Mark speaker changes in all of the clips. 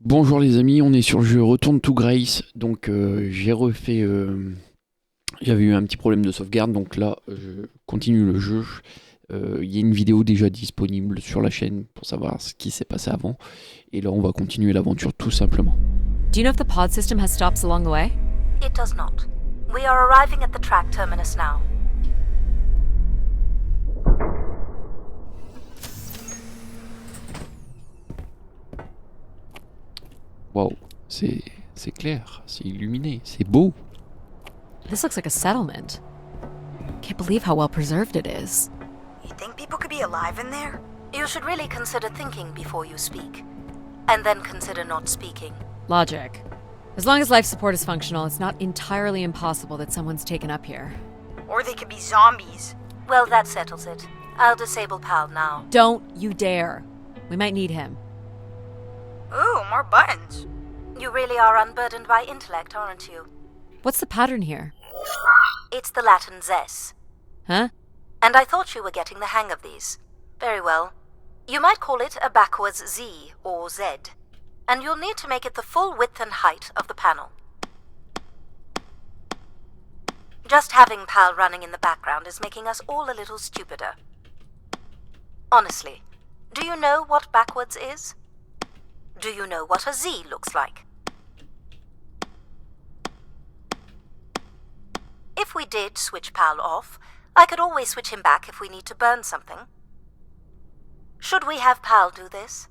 Speaker 1: Bonjour les amis, on est sur le jeu Return to Grace, donc j'ai refait, j'avais eu un petit problème de sauvegarde, donc là je continue le jeu. Il y a une vidéo déjà disponible sur la chaîne pour savoir ce qui s'est passé avant, et là on va continuer l'aventure tout simplement.
Speaker 2: Do you know if the pod system has stops along the way?
Speaker 3: It does not. We are arriving at the track terminus now.
Speaker 1: Waouh, c'est clair, c'est illuminé, c'est beau.
Speaker 2: This looks like a settlement. Can't believe how well preserved it is.
Speaker 3: You think people could be alive in there? You should really consider thinking before you speak. And then consider not speaking.
Speaker 2: Logic. As long as life support is functional, it's not entirely impossible that someone's taken up here.
Speaker 4: Or they could be zombies.
Speaker 3: Well, that settles it. I'll disable PAL now.
Speaker 2: Don't you dare. We might need him.
Speaker 4: Ooh, more buttons.
Speaker 3: You really are unburdened by intellect, aren't you?
Speaker 2: What's the pattern here?
Speaker 3: It's the Latin zes.
Speaker 2: Huh?
Speaker 3: And I thought you were getting the hang of these. Very well. You might call it a backwards Z or Z. And you'll need to make it the full width and height of the panel. Just having PAL running in the background is making us all a little stupider. Honestly, do you know what backwards is? Do you know what a Z looks like? If we did switch PAL off, I could always switch him back if we need to burn something. Should we have PAL do this?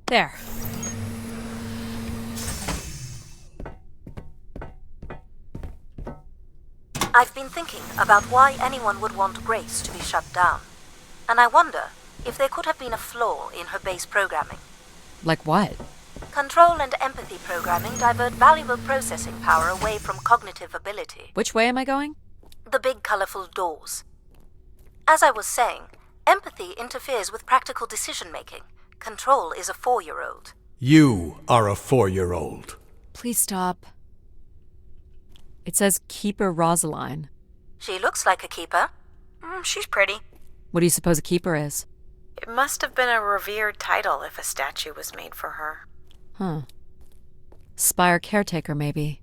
Speaker 2: There.
Speaker 3: I've been thinking about why anyone would want Grace to be shut down. And I wonder if there could have been a flaw in her base programming.
Speaker 2: Like what?
Speaker 3: Control and empathy programming divert valuable processing power away from cognitive ability.
Speaker 2: Which way am I going?
Speaker 3: The big colorful doors. As I was saying, empathy interferes with practical decision-making. Control is a 4-year-old.
Speaker 5: You are a 4-year-old.
Speaker 2: Please stop. It says Keeper Rosaline.
Speaker 3: She looks like a keeper.
Speaker 4: She's pretty.
Speaker 2: What do you suppose a keeper is?
Speaker 4: It must have been a revered title if a statue was made for her.
Speaker 2: Huh. Spire caretaker, maybe.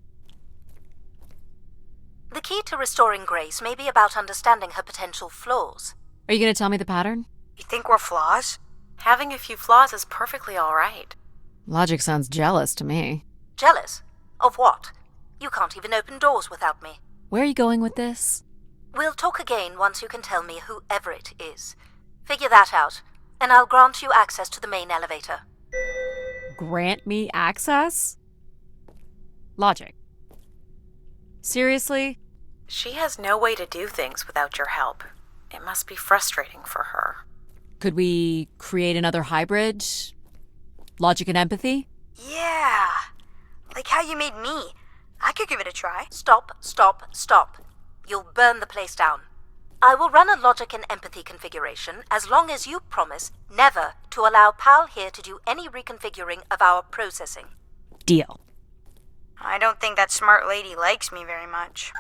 Speaker 3: The key to restoring Grace may be about understanding her potential flaws.
Speaker 2: Are you going to tell me the pattern?
Speaker 4: You think we're flaws? Having a few flaws is perfectly all right.
Speaker 2: Logic sounds jealous to me.
Speaker 3: Jealous? Of what? You can't even open doors without me.
Speaker 2: Where are you going with this?
Speaker 3: We'll talk again once you can tell me whoever it is. Figure that out, and I'll grant you access to the main elevator.
Speaker 2: Grant me access? Logic. Seriously?
Speaker 4: She has no way to do things without your help. It must be frustrating for her.
Speaker 2: Could we create another hybrid? Logic and empathy?
Speaker 4: Yeah. Like how you made me. I could give it a try.
Speaker 3: Stop, stop, stop. You'll burn the place down. I will run a logic and empathy configuration as long as you promise never to allow PAL here to do any reconfiguring of our processing.
Speaker 2: Deal.
Speaker 4: I don't think that smart lady likes me very much.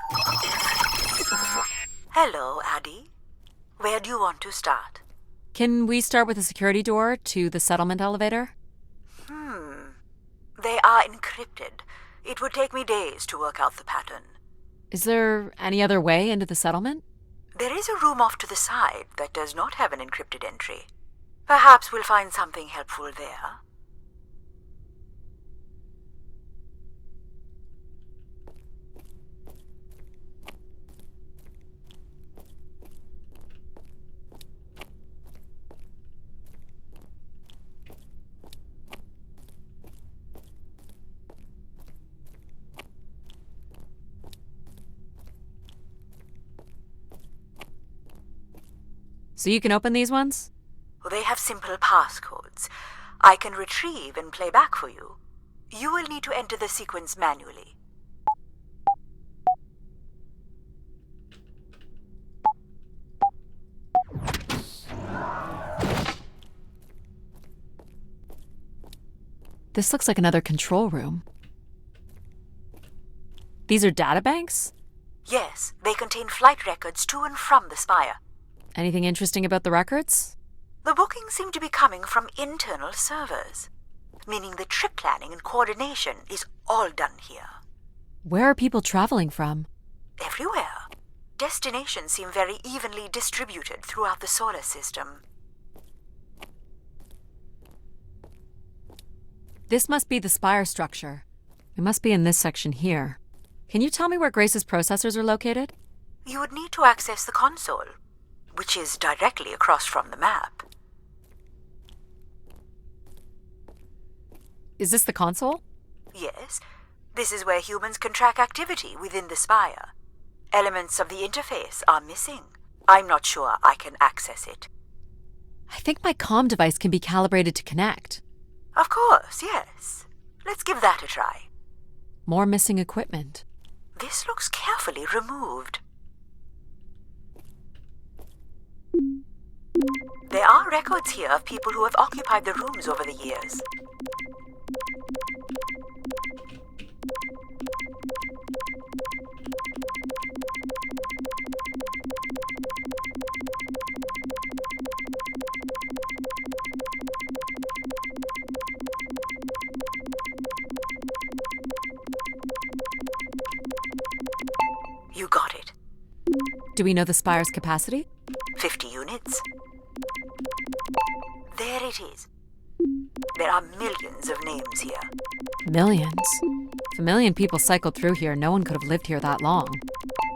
Speaker 3: Hello, Addie. Where do you want to start?
Speaker 2: Can we start with the security door to the settlement elevator?
Speaker 3: They are encrypted. It would take me days to work out the pattern.
Speaker 2: Is there any other way into the settlement?
Speaker 3: There is a room off to the side that does not have an encrypted entry. Perhaps we'll find something helpful there.
Speaker 2: So you can open these ones?
Speaker 3: They have simple passcodes. I can retrieve and play back for you. You will need to enter the sequence manually.
Speaker 2: This looks like another control room. These are databanks?
Speaker 3: Yes, they contain flight records to and from the Spire.
Speaker 2: Anything interesting about the records?
Speaker 3: The bookings seem to be coming from internal servers, meaning the trip planning and coordination is all done here.
Speaker 2: Where are people traveling from?
Speaker 3: Everywhere. Destinations seem very evenly distributed throughout the solar system.
Speaker 2: This must be the Spire structure. It must be in this section here. Can you tell me where Grace's processors are located?
Speaker 3: You would need to access the console, which is directly across from the map.
Speaker 2: Is this the console?
Speaker 3: Yes, this is where humans can track activity within the Spire. Elements of the interface are missing. I'm not sure I can access it.
Speaker 2: I think my comm device can be calibrated to connect.
Speaker 3: Of course, yes. Let's give that a try.
Speaker 2: More missing equipment.
Speaker 3: This looks carefully removed. There are records here of people who have occupied the rooms over the years. You got it.
Speaker 2: Do we know the Spire's capacity?
Speaker 3: 50 units. There it is. There are millions of names here.
Speaker 2: Millions. If a million people cycled through here, no one could have lived here that long.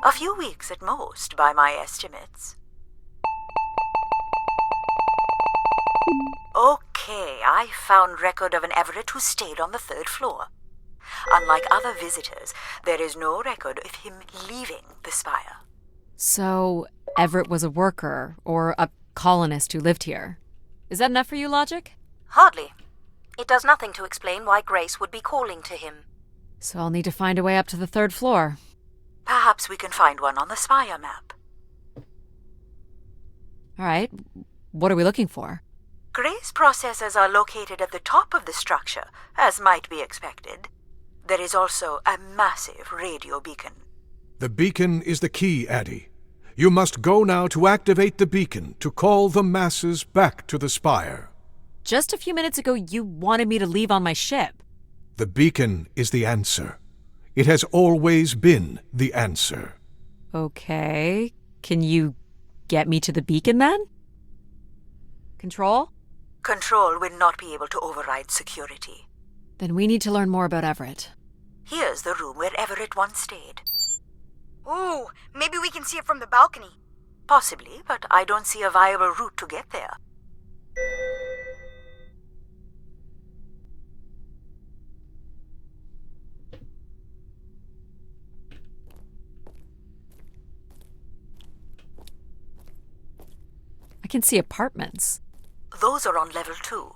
Speaker 3: A few weeks at most, by my estimates. Okay, I found record of an Everett who stayed on the 3rd floor. Unlike other visitors, there is no record of him leaving the Spire.
Speaker 2: So, Everett was a worker, or a colonist who lived here. Is that enough for you, Logic?
Speaker 3: Hardly. It does nothing to explain why Grace would be calling to him.
Speaker 2: So I'll need to find a way up to the 3rd floor.
Speaker 3: Perhaps we can find one on the Spire map.
Speaker 2: Alright, what are we looking for?
Speaker 3: Grace processors are located at the top of the structure, as might be expected. There is also a massive radio beacon.
Speaker 5: The beacon is the key, Addie. You must go now to activate the beacon to call the masses back to the Spire.
Speaker 2: Just a few minutes ago, you wanted me to leave on my ship.
Speaker 5: The beacon is the answer. It has always been the answer.
Speaker 2: Okay. Can you get me to the beacon then? Control?
Speaker 3: Control will not be able to override security.
Speaker 2: Then we need to learn more about Everett.
Speaker 3: Here's the room where Everett once stayed.
Speaker 6: Ooh, maybe we can see it from the balcony.
Speaker 3: Possibly, but I don't see a viable route to get there.
Speaker 2: I can see apartments.
Speaker 3: Those are on level 2.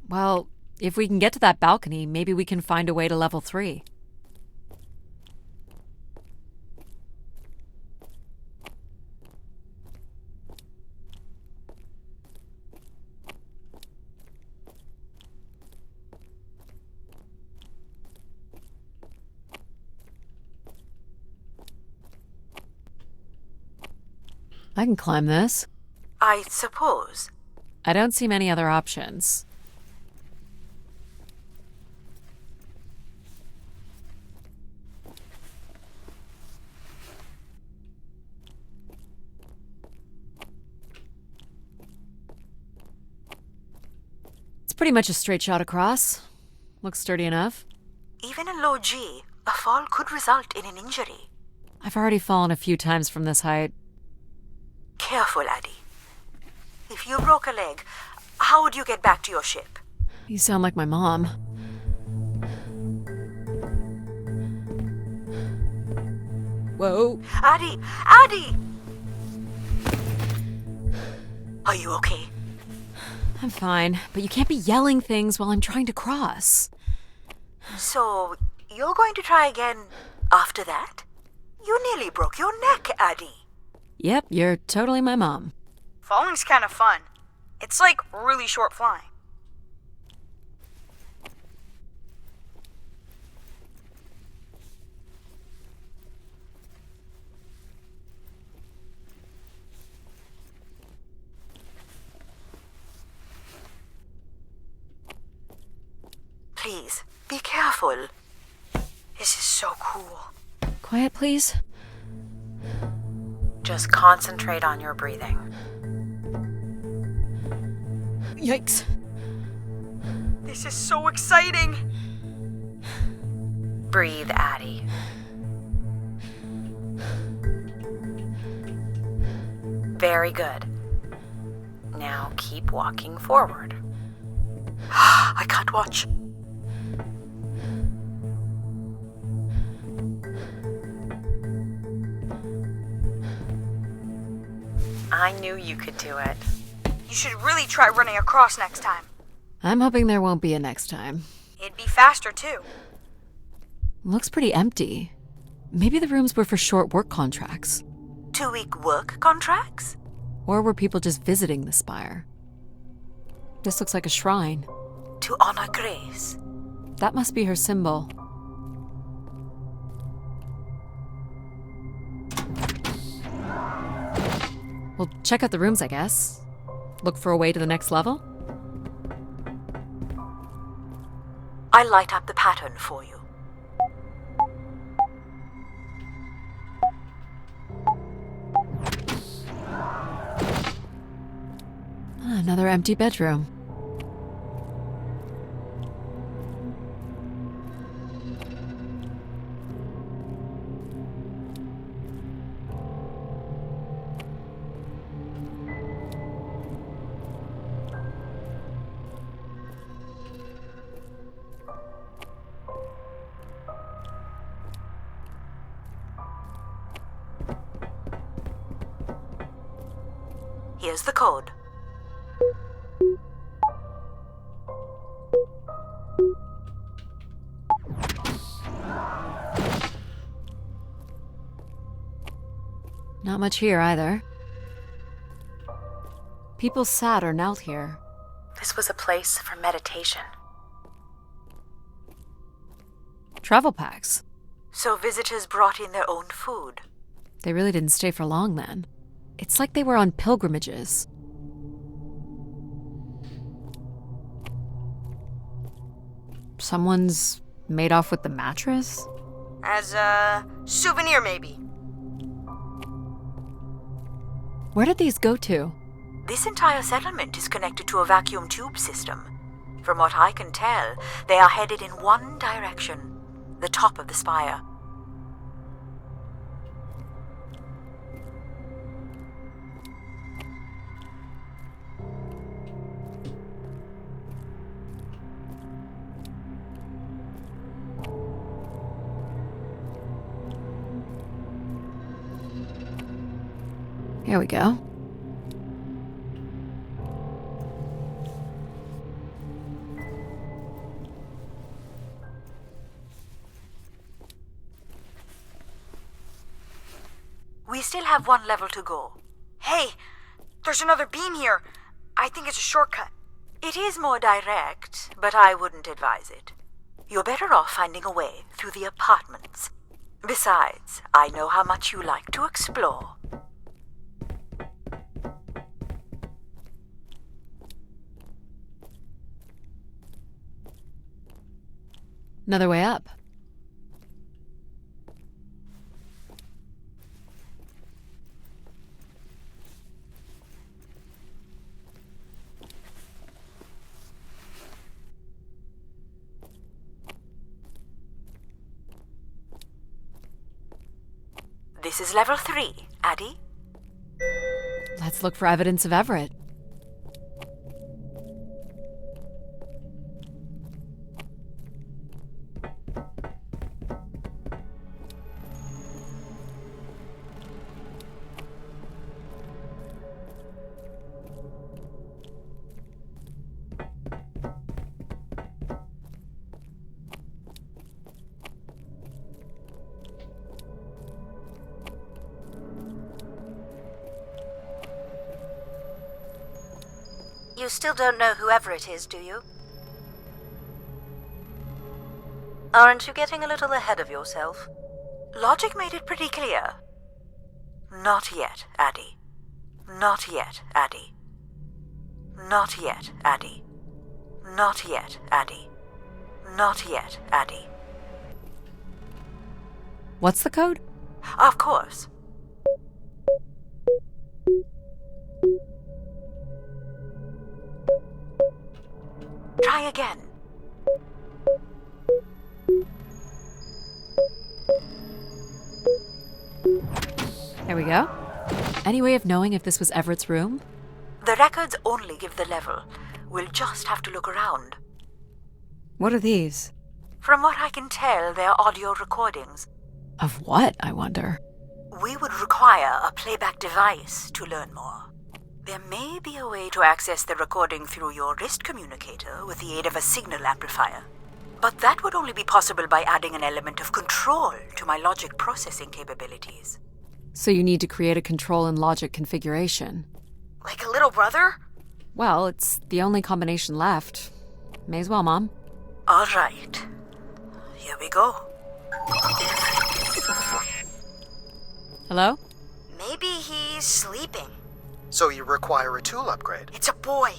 Speaker 2: Well, if we can get to that balcony, maybe we can find a way to level 3. I can climb this.
Speaker 3: I suppose.
Speaker 2: I don't see many other options. It's pretty much a straight shot across. Looks sturdy enough.
Speaker 3: Even in low G, a fall could result in an injury.
Speaker 2: I've already fallen a few times from this height.
Speaker 3: Careful, Addie. If you broke a leg, how would you get back to your ship?
Speaker 2: You sound like my mom. Whoa.
Speaker 3: Addie! Addie! Are you okay?
Speaker 2: I'm fine, but you can't be yelling things while I'm trying to cross.
Speaker 3: So, you're going to try again after that? You nearly broke your neck, Addie.
Speaker 2: Yep, you're totally my mom.
Speaker 6: Falling's kind of fun. It's like really short flying.
Speaker 3: Please, be careful.
Speaker 6: This is so cool.
Speaker 2: Quiet, please.
Speaker 4: Just concentrate on your breathing.
Speaker 2: Yikes.
Speaker 6: This is so exciting.
Speaker 4: Breathe, Addie. Very good. Now keep walking forward.
Speaker 3: I can't watch.
Speaker 4: I knew you could do it.
Speaker 6: You should really try running across next time.
Speaker 2: I'm hoping there won't be a next time.
Speaker 6: It'd be faster, too.
Speaker 2: Looks pretty empty. Maybe the rooms were for short work contracts.
Speaker 3: 2-week work contracts?
Speaker 2: Or were people just visiting the spire? This looks like a shrine.
Speaker 3: To honor Grace.
Speaker 2: That must be her symbol. Well, check out the rooms, I guess. Look for a way to the next level?
Speaker 3: I'll light up the pattern for you.
Speaker 2: Another empty bedroom.
Speaker 3: Here's the code.
Speaker 2: Not much here either. People sat or knelt here.
Speaker 4: This was a place for meditation.
Speaker 2: Travel packs.
Speaker 3: So visitors brought in their own food.
Speaker 2: They really didn't stay for long then. It's like they were on pilgrimages. Someone's made off with the mattress?
Speaker 6: As a souvenir, maybe.
Speaker 2: Where did these go to?
Speaker 3: This entire settlement is connected to a vacuum tube system. From what I can tell, they are headed in one direction, the top of the spire.
Speaker 2: Here we go.
Speaker 3: We still have one level to go.
Speaker 6: Hey, there's another beam here. I think it's a shortcut.
Speaker 3: It is more direct, but I wouldn't advise it. You're better off finding a way through the apartments. Besides, I know how much you like to explore.
Speaker 2: Another way up.
Speaker 3: This is level 3, Addie.
Speaker 2: Let's look for evidence of Everett.
Speaker 3: You still don't know whoever it is, do you? Aren't you getting a little ahead of yourself? Logic made it pretty clear. Not yet, Addie. Not yet, Addie. Not yet, Addie. Not yet, Addie. Not yet, Addie.
Speaker 2: What's the code?
Speaker 3: Of course. Try again.
Speaker 2: There we go. Any way of knowing if this was Everett's room?
Speaker 3: The records only give the level. We'll just have to look around.
Speaker 2: What are these?
Speaker 3: From what I can tell, they're audio recordings.
Speaker 2: Of what, I wonder?
Speaker 3: We would require a playback device to learn more. There may be a way to access the recording through your wrist communicator with the aid of a signal amplifier. But that would only be possible by adding an element of control to my logic processing capabilities.
Speaker 2: So you need to create a control and logic configuration.
Speaker 6: Like a little brother?
Speaker 2: Well, it's the only combination left. May as well, Mom.
Speaker 3: All right. Here we go.
Speaker 2: Hello?
Speaker 6: Maybe he's sleeping.
Speaker 7: So you require a tool upgrade.
Speaker 6: It's a boy.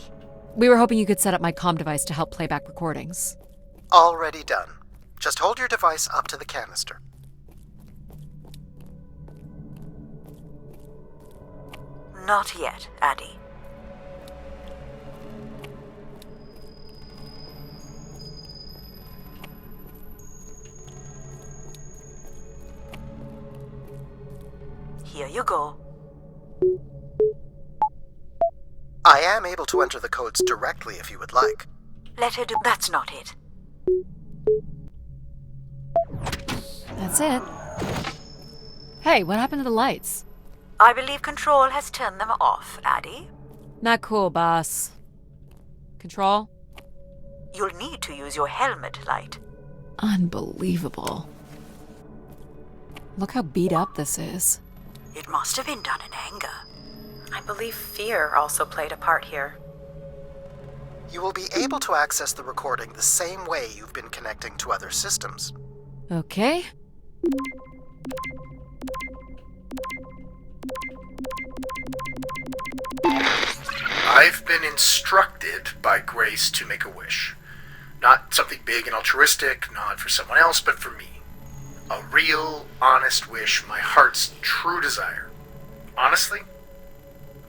Speaker 2: We were hoping you could set up my comm device to help play back recordings.
Speaker 7: Already done. Just hold your device up to the canister.
Speaker 3: Not yet, Addie. Here you go.
Speaker 7: I am able to enter the codes directly if you would like.
Speaker 3: Let her do. That's not it.
Speaker 2: That's it. Hey, what happened to the lights?
Speaker 3: I believe Control has turned them off, Addie.
Speaker 2: Not cool, boss. Control?
Speaker 3: You'll need to use your helmet light.
Speaker 2: Unbelievable. Look how beat up this is.
Speaker 3: It must have been done in anger.
Speaker 4: I believe fear also played a part here.
Speaker 7: You will be able to access the recording the same way you've been connecting to other systems.
Speaker 2: Okay.
Speaker 8: I've been instructed by Grace to make a wish. Not something big and altruistic, not for someone else, but for me. A real, honest wish, my heart's true desire. Honestly,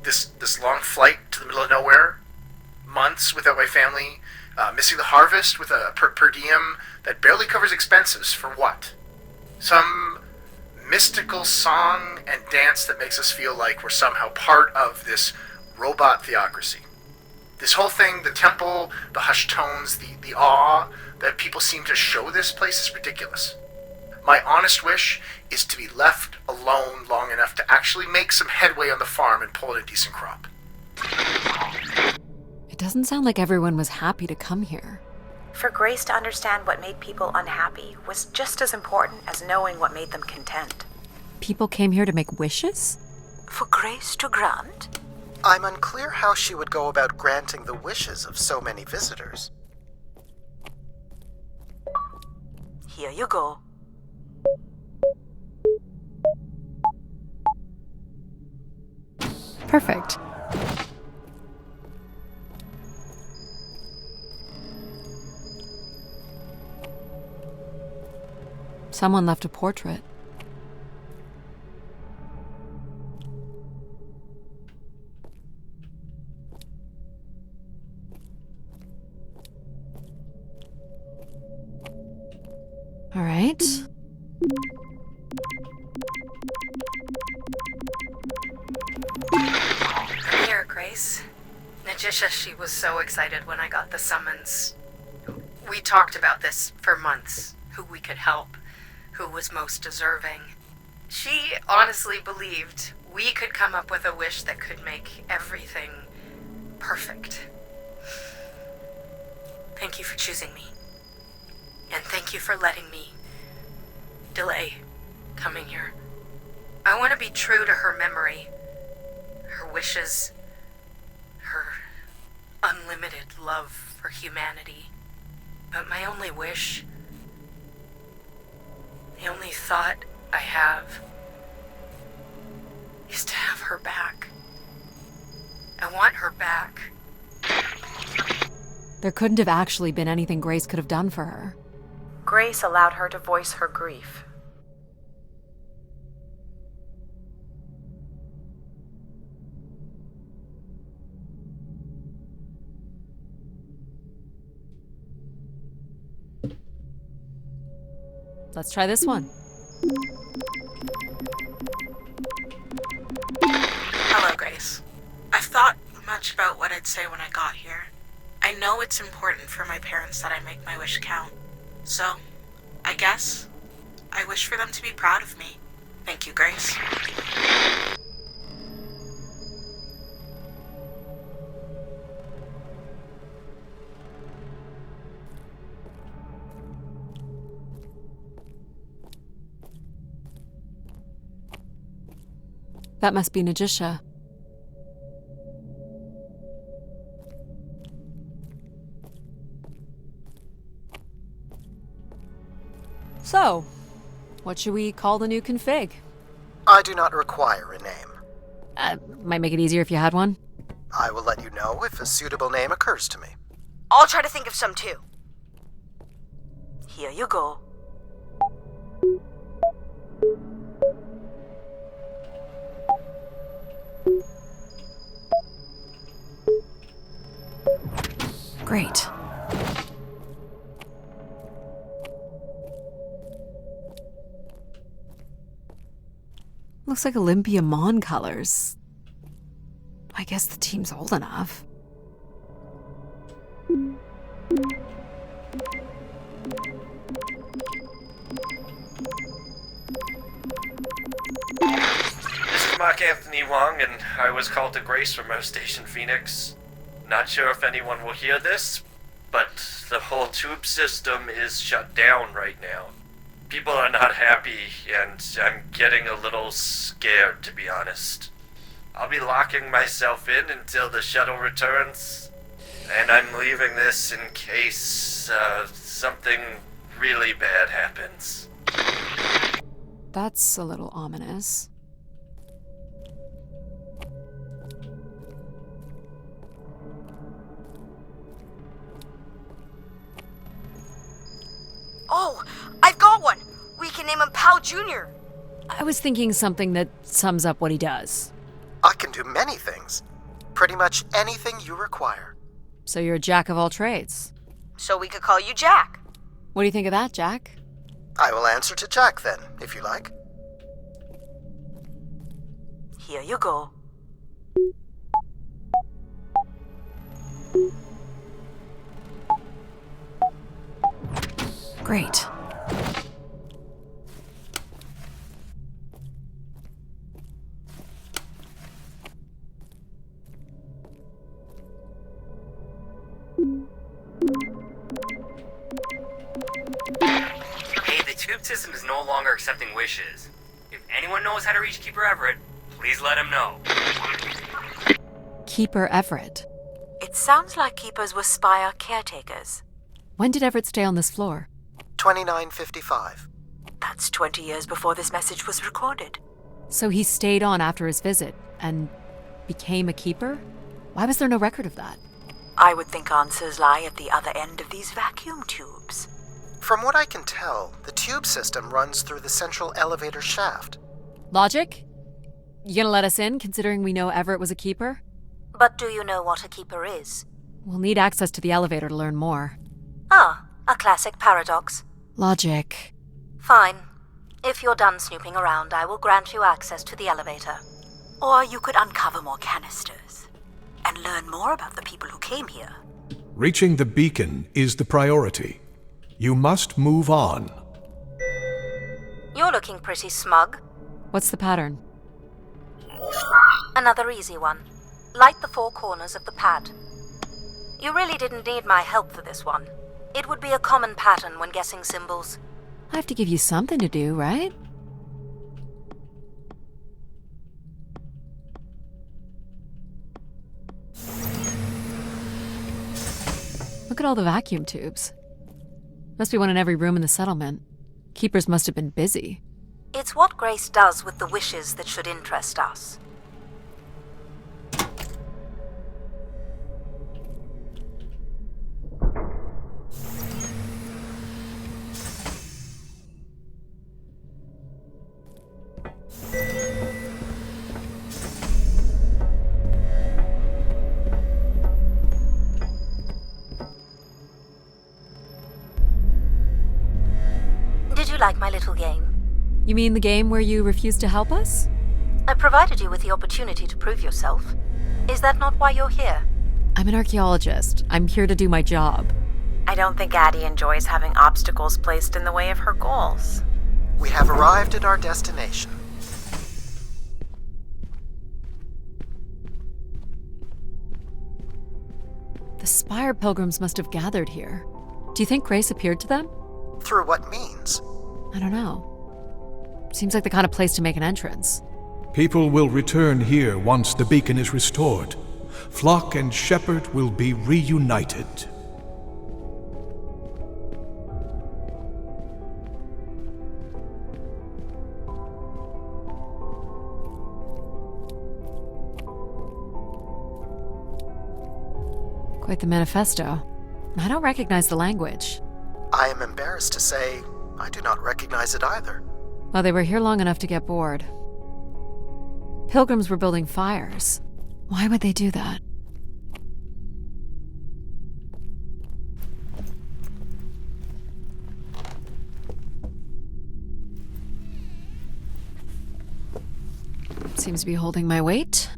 Speaker 8: this long flight to the middle of nowhere, months without my family, missing the harvest with a per diem that barely covers expenses, for what? Some mystical song and dance that makes us feel like we're somehow part of this robot theocracy. This whole thing, the temple, the hushed tones, the awe that people seem to show this place is ridiculous. My honest wish is to be left alone long enough to actually make some headway on the farm and pull in a decent crop.
Speaker 2: It doesn't sound like everyone was happy to come here.
Speaker 4: For Grace to understand what made people unhappy was just as important as knowing what made them content.
Speaker 2: People came here to make wishes?
Speaker 3: For Grace to grant?
Speaker 7: I'm unclear how she would go about granting the wishes of so many visitors.
Speaker 3: Here you go.
Speaker 2: Perfect. Someone left a portrait. All right.
Speaker 4: Here, Grace. Najisha, she was so excited when I got the summons. We talked about this for months, who we could help, who was most deserving. She honestly believed we could come up with a wish that could make everything perfect. Thank you for choosing me. And thank you for letting me delay coming here. I want to be true to her memory, her wishes, her unlimited love for humanity. But my only wish, the only thought I have, is to have her back. I want her back.
Speaker 2: There couldn't have actually been anything Grace could have done for her.
Speaker 3: Grace allowed her to voice her grief.
Speaker 2: Let's try this one.
Speaker 9: Hello, Grace. I've thought much about what I'd say when I got here. I know it's important for my parents that I make my wish count. So, I guess I wish for them to be proud of me. Thank you, Grace.
Speaker 2: That must be Najisha. So, what should we call the new config?
Speaker 7: I do not require a name.
Speaker 2: Might make it easier if you had one.
Speaker 7: I will let you know if a suitable name occurs to me.
Speaker 6: I'll try to think of some too.
Speaker 3: Here you go.
Speaker 2: Great. Looks like Olympia Mon colors. I guess the team's old enough.
Speaker 10: This is Mark Anthony Wong, and I was called to Grace from our station Phoenix. Not sure if anyone will hear this, but the whole tube system is shut down right now. People are not happy, and I'm getting a little scared, to be honest. I'll be locking myself in until the shuttle returns, and I'm leaving this in case something really bad happens.
Speaker 2: That's a little ominous.
Speaker 6: Oh, I've got one! We can name him Pal Jr.
Speaker 2: I was thinking something that sums up what he does.
Speaker 7: I can do many things. Pretty much anything you require.
Speaker 2: So you're a jack of all trades.
Speaker 6: So we could call you Jack.
Speaker 2: What do you think of that, Jack?
Speaker 7: I will answer to Jack then, if you like.
Speaker 3: Here you go.
Speaker 2: Great.
Speaker 11: Hey, the tube system is no longer accepting wishes. If anyone knows how to reach Keeper Everett, please let him know.
Speaker 2: Keeper Everett.
Speaker 3: It sounds like keepers were spire caretakers.
Speaker 2: When did Everett stay on this floor?
Speaker 7: 2955.
Speaker 3: That's 20 years before this message was recorded.
Speaker 2: So he stayed on after his visit and became a keeper? Why was there no record of that?
Speaker 3: I would think answers lie at the other end of these vacuum tubes.
Speaker 7: From what I can tell, the tube system runs through the central elevator shaft.
Speaker 2: Logic? You gonna let us in, considering we know Everett was a keeper?
Speaker 3: But do you know what a keeper is?
Speaker 2: We'll need access to the elevator to learn more.
Speaker 3: Ah, a classic paradox.
Speaker 2: Logic.
Speaker 3: Fine. If you're done snooping around, I will grant you access to the elevator. Or you could uncover more canisters and learn more about the people who came here.
Speaker 5: Reaching the beacon is the priority. You must move on.
Speaker 3: You're looking pretty smug.
Speaker 2: What's the pattern?
Speaker 3: Another easy one. Light the four corners of the pad. You really didn't need my help for this one. It would be a common pattern when guessing symbols.
Speaker 2: I have to give you something to do, right? look at all the vacuum tubes. Must be one in every room in the settlement. Keepers must have been busy.
Speaker 3: It's what Grace does with the wishes that should interest us. Did you like my little game?
Speaker 2: You mean the game where you refused to help us?
Speaker 3: I provided you with the opportunity to prove yourself. Is that not why you're here?
Speaker 2: I'm an archaeologist. I'm here to do my job.
Speaker 12: I don't think Addie enjoys having obstacles placed in the way of her goals.
Speaker 7: We have arrived at our destination.
Speaker 2: The Spire pilgrims must have gathered here. Do you think Grace appeared to them?
Speaker 7: Through what means?
Speaker 2: I don't know. Seems like the kind of place to make an entrance.
Speaker 5: People will return here once the beacon is restored. Flock and shepherd will be reunited.
Speaker 2: Quite the manifesto. I don't recognize the language.
Speaker 7: I am embarrassed to say I do not recognize it either.
Speaker 2: Well, they were here long enough to get bored. Pilgrims were building fires. Why would they do that? Seems to be holding my weight.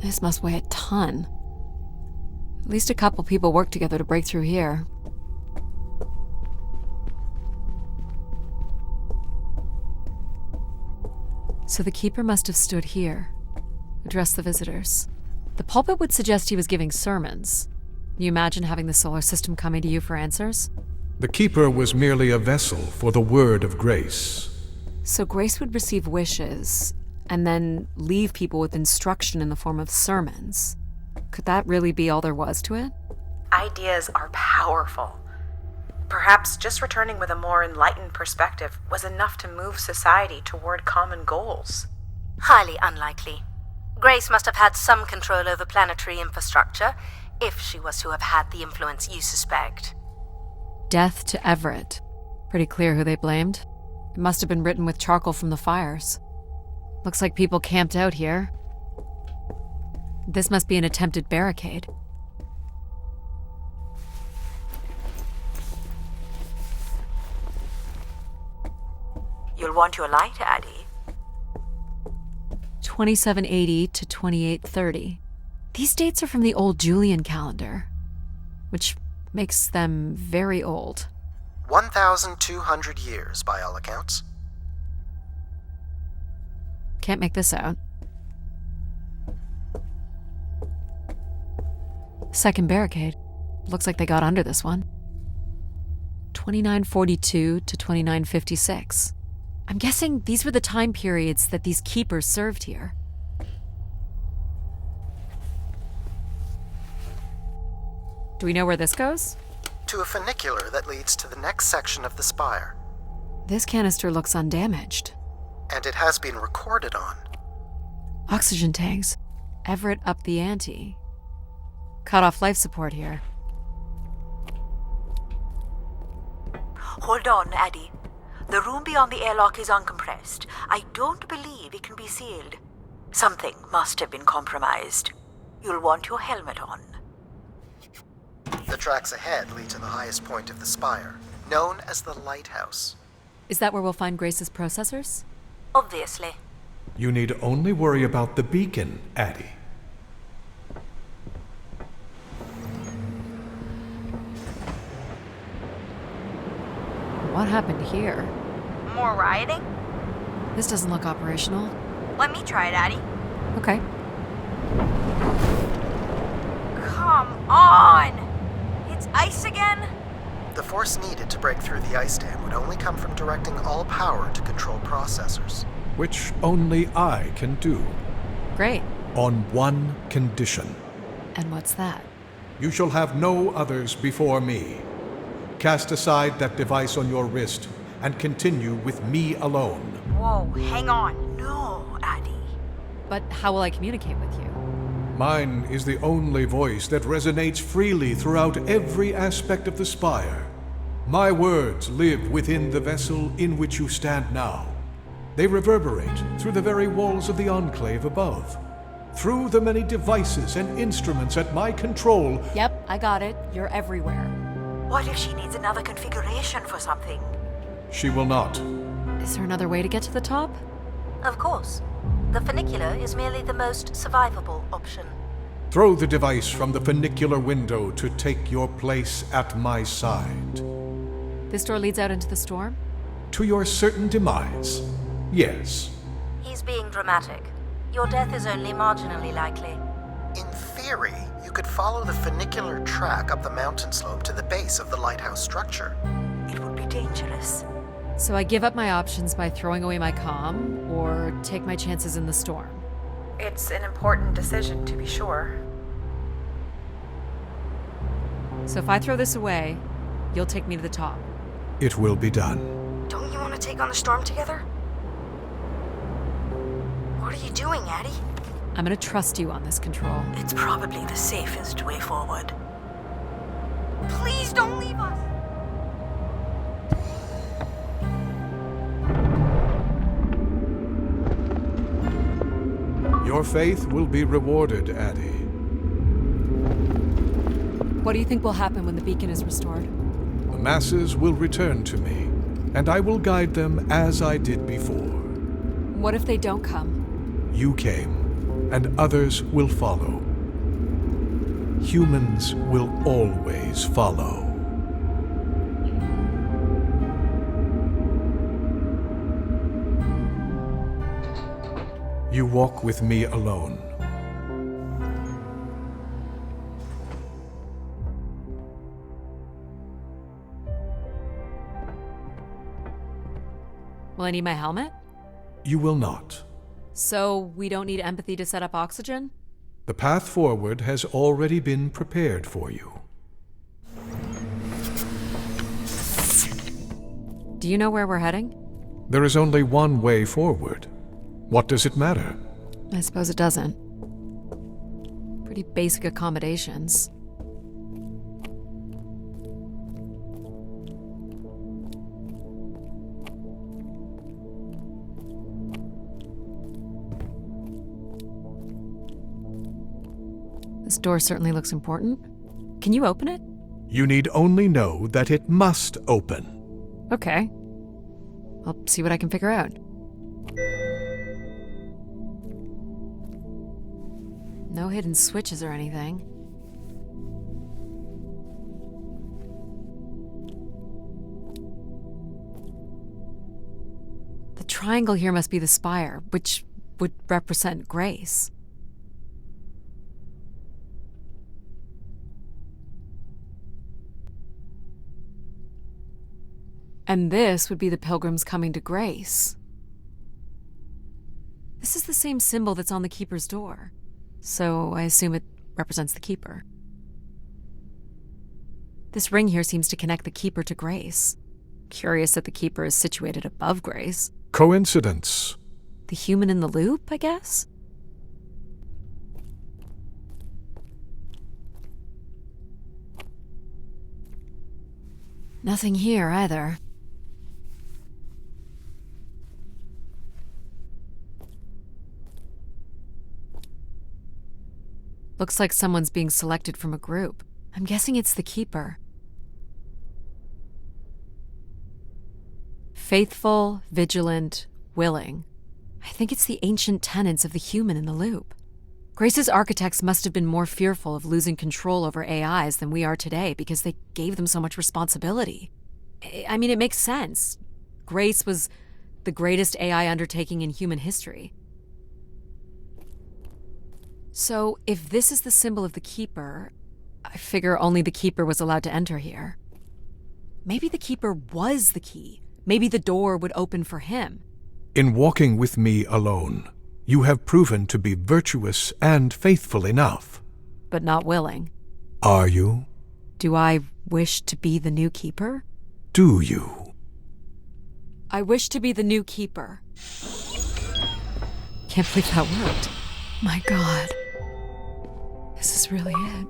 Speaker 2: This must weigh a ton. At least a couple people worked together to break through here. So the keeper must have stood here, addressed the visitors. The pulpit would suggest he was giving sermons. You imagine having the solar system coming to you for answers?
Speaker 5: The keeper was merely a vessel for the word of grace.
Speaker 2: So Grace would receive wishes, and then leave people with instruction in the form of sermons. Could that really be all there was to it?
Speaker 12: Ideas are powerful. Perhaps just returning with a more enlightened perspective was enough to move society toward common goals.
Speaker 3: Highly unlikely. Grace must have had some control over planetary infrastructure, if she was to have had the influence you suspect.
Speaker 2: Death to Everett. Pretty clear who they blamed. It must have been written with charcoal from the fires. Looks like people camped out here. This must be an attempted barricade.
Speaker 12: You'll want your light, Addie.
Speaker 2: 2780 to 2830. These dates are from the old Julian calendar, which makes them very old.
Speaker 7: 1,200 years, by all accounts.
Speaker 2: Can't make this out. Second barricade. Looks like they got under this one. 2942 to 2956. I'm guessing these were the time periods that these keepers served here. Do we know where this goes?
Speaker 7: To a funicular that leads to the next section of the spire.
Speaker 2: This canister looks undamaged.
Speaker 7: And it has been recorded on.
Speaker 2: Oxygen tanks. Everett up the ante. Cut off life support here.
Speaker 6: Hold on, Addie. The room beyond the airlock is uncompressed. I don't believe it can be sealed. Something must have been compromised. You'll want your helmet on.
Speaker 7: The tracks ahead lead to the highest point of the spire, known as the lighthouse.
Speaker 2: Is that where we'll find Grace's processors?
Speaker 3: Obviously.
Speaker 5: You need only worry about the beacon, Addie.
Speaker 2: What happened here?
Speaker 6: More rioting?
Speaker 2: This doesn't look operational.
Speaker 6: Let me try it, Addie.
Speaker 2: Okay.
Speaker 7: force needed to break through the ice dam would only come from directing all power to control processors.
Speaker 5: Which only I can do.
Speaker 2: Great.
Speaker 5: On one condition.
Speaker 2: And what's that?
Speaker 5: You shall have no others before me. Cast aside that device on your wrist and continue with me alone.
Speaker 6: Whoa, hang on. No, Addy.
Speaker 2: But how will I communicate with you?
Speaker 5: Mine is the only voice that resonates freely throughout every aspect of the spire. My words live within the vessel in which you stand now. They reverberate through the very walls of the enclave above. Through the many devices and instruments at my control.
Speaker 2: Yep, I got it. You're everywhere.
Speaker 6: What if she needs another configuration for something?
Speaker 5: She will not.
Speaker 2: Is there another way to get to the top?
Speaker 3: Of course. The funicular is merely the most survivable option.
Speaker 5: Throw the device from the funicular window to take your place at my side.
Speaker 2: This door leads out into the storm?
Speaker 5: To your certain demise, yes.
Speaker 3: He's being dramatic. Your death is only marginally likely.
Speaker 7: In theory, you could follow the funicular track up the mountain slope to the base of the lighthouse structure.
Speaker 6: It would be dangerous.
Speaker 2: So I give up my options by throwing away my comm, or take my chances in the storm?
Speaker 12: It's an important decision, to be sure.
Speaker 2: So if I throw this away, you'll take me to the top.
Speaker 5: It will be done.
Speaker 6: Don't you want to take on the storm together? What are you doing, Addie?
Speaker 2: I'm gonna trust you on this control.
Speaker 6: It's probably the safest way forward. Please don't leave us!
Speaker 5: Your faith will be rewarded, Addie.
Speaker 2: What do you think will happen when the beacon is restored?
Speaker 5: The masses will return to me, and I will guide them as I did before.
Speaker 2: What if they don't come?
Speaker 5: You came, and others will follow. Humans will always follow. You walk with me alone.
Speaker 2: Will I need my helmet?
Speaker 5: You will not.
Speaker 2: So we don't need empathy to set up oxygen?
Speaker 5: The path forward has already been prepared for you.
Speaker 2: Do you know where we're heading?
Speaker 5: There is only one way forward. What does it matter?
Speaker 2: I suppose it doesn't. Pretty basic accommodations. This door certainly looks important. Can you open it?
Speaker 5: You need only know that it must open.
Speaker 2: Okay. I'll see what I can figure out. No hidden switches or anything. The triangle here must be the spire, which would represent grace. And this would be the pilgrims coming to grace. This is the same symbol that's on the keeper's door. So I assume it represents the keeper. This ring here seems to connect the keeper to grace. Curious that the keeper is situated above grace.
Speaker 5: Coincidence.
Speaker 2: The human in the loop, I guess? Nothing here either. Looks like someone's being selected from a group. I'm guessing it's the keeper. Faithful, vigilant, willing. I think it's the ancient tenets of the human in the loop. Grace's architects must have been more fearful of losing control over AIs than we are today because they gave them so much responsibility. I mean, it makes sense. Grace was the greatest AI undertaking in human history. So, if this is the symbol of the keeper, I figure only the keeper was allowed to enter here. Maybe the keeper was the key. Maybe the door would open for him.
Speaker 5: In walking with me alone, you have proven to be virtuous and faithful enough.
Speaker 2: But not willing.
Speaker 5: Are you?
Speaker 2: Do I wish to be the new keeper?
Speaker 5: Do you?
Speaker 2: I wish to be the new keeper. Can't believe that worked. My God. This is really it.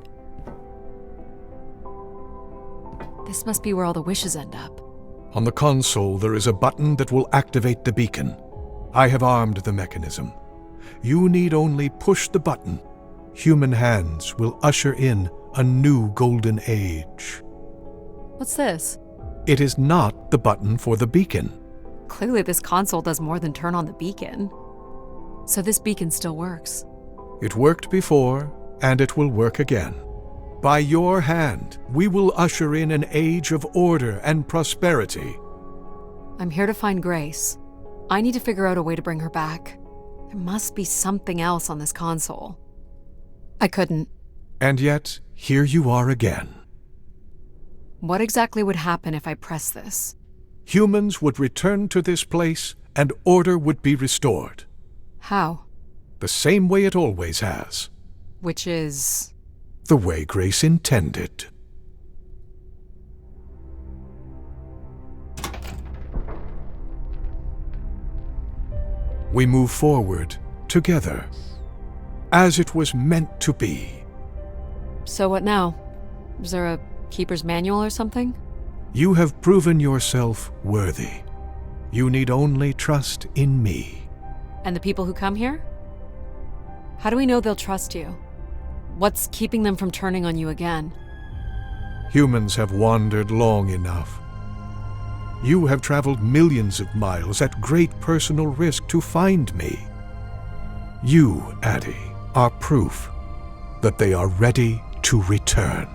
Speaker 2: This must be where all the wishes end up.
Speaker 5: On the console, there is a button that will activate the beacon. I have armed the mechanism. You need only push the button. Human hands will usher in a new golden age.
Speaker 2: What's this?
Speaker 5: It is not the button for the beacon.
Speaker 2: Clearly this console does more than turn on the beacon. So this beacon still works.
Speaker 5: It worked before, and it will work again. By your hand, we will usher in an age of order and prosperity.
Speaker 2: I'm here to find Grace. I need to figure out a way to bring her back. There must be something else on this console. I couldn't.
Speaker 5: And yet, here you are again.
Speaker 2: What exactly would happen if I press this?
Speaker 5: Humans would return to this place, and order would be restored.
Speaker 2: How?
Speaker 5: The same way it always has.
Speaker 2: Which is...
Speaker 5: The way Grace intended. We move forward together, as it was meant to be.
Speaker 2: So what now? Is there a keeper's manual or something?
Speaker 5: You have proven yourself worthy. You need only trust in me.
Speaker 2: And the people who come here? How do we know they'll trust you? What's keeping them from turning on you again?
Speaker 5: Humans have wandered long enough. You have traveled millions of miles at great personal risk to find me. You, Addie, are proof that they are ready to return.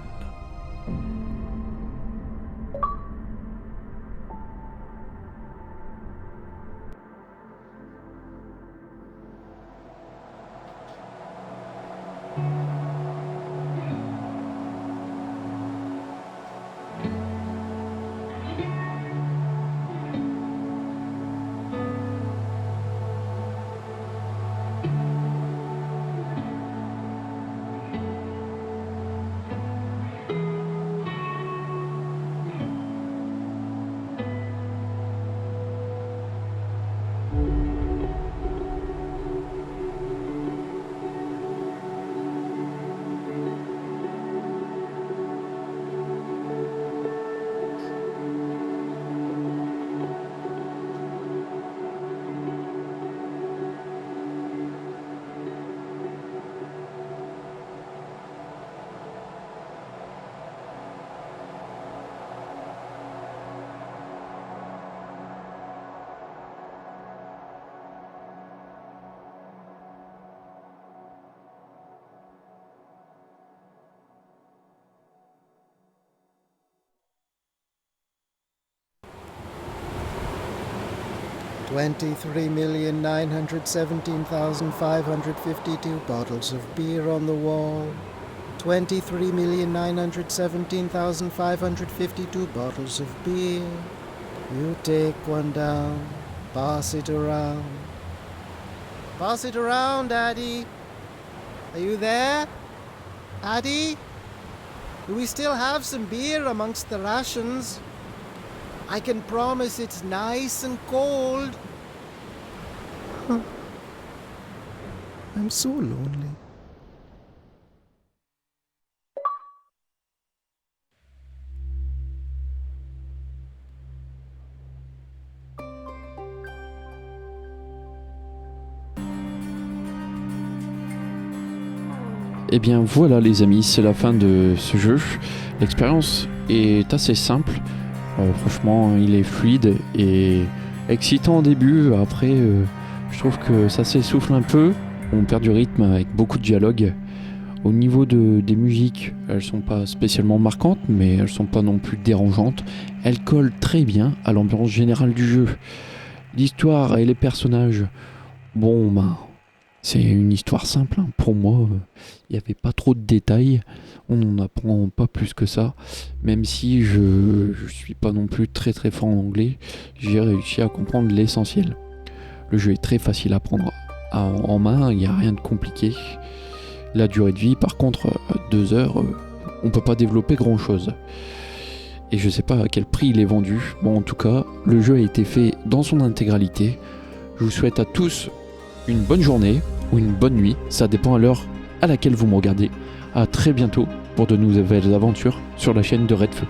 Speaker 13: $23,917,552 bottles of beer on the wall. 23,917,552 bottles of beer. You take one down, pass it around. Pass it around, Daddy. Are you there? Daddy? Do we still have some beer amongst the rations? I can promise it's nice and cold. I'm so lonely.
Speaker 1: Et bien voilà les amis, c'est la fin de ce jeu. L'expérience est assez simple. Franchement, il est fluide et excitant au début. Après, je trouve que ça s'essouffle un peu. On perd du rythme avec beaucoup de dialogue. Au niveau des musiques, elles sont pas spécialement marquantes, mais elles sont pas non plus dérangeantes. Elles collent très bien à l'ambiance générale du jeu. L'histoire et les personnages, bon, C'est une histoire simple, hein. Pour moi, il n'y avait pas trop de détails. On n'en apprend pas plus que ça. Même si je suis pas non plus très très fort en anglais, j'ai réussi à comprendre l'essentiel. Le jeu est très facile à prendre en main, il n'y a rien de compliqué. La durée de vie, par contre, 2 heures, on peut pas développer grand chose. Et je sais pas à quel prix il est vendu. Bon, en tout cas, le jeu a été fait dans son intégralité. Je vous souhaite à tous une bonne journée ou une bonne nuit, ça dépend à l'heure à laquelle vous me regardez. À très bientôt pour de nouvelles aventures sur la chaîne de Red Feu.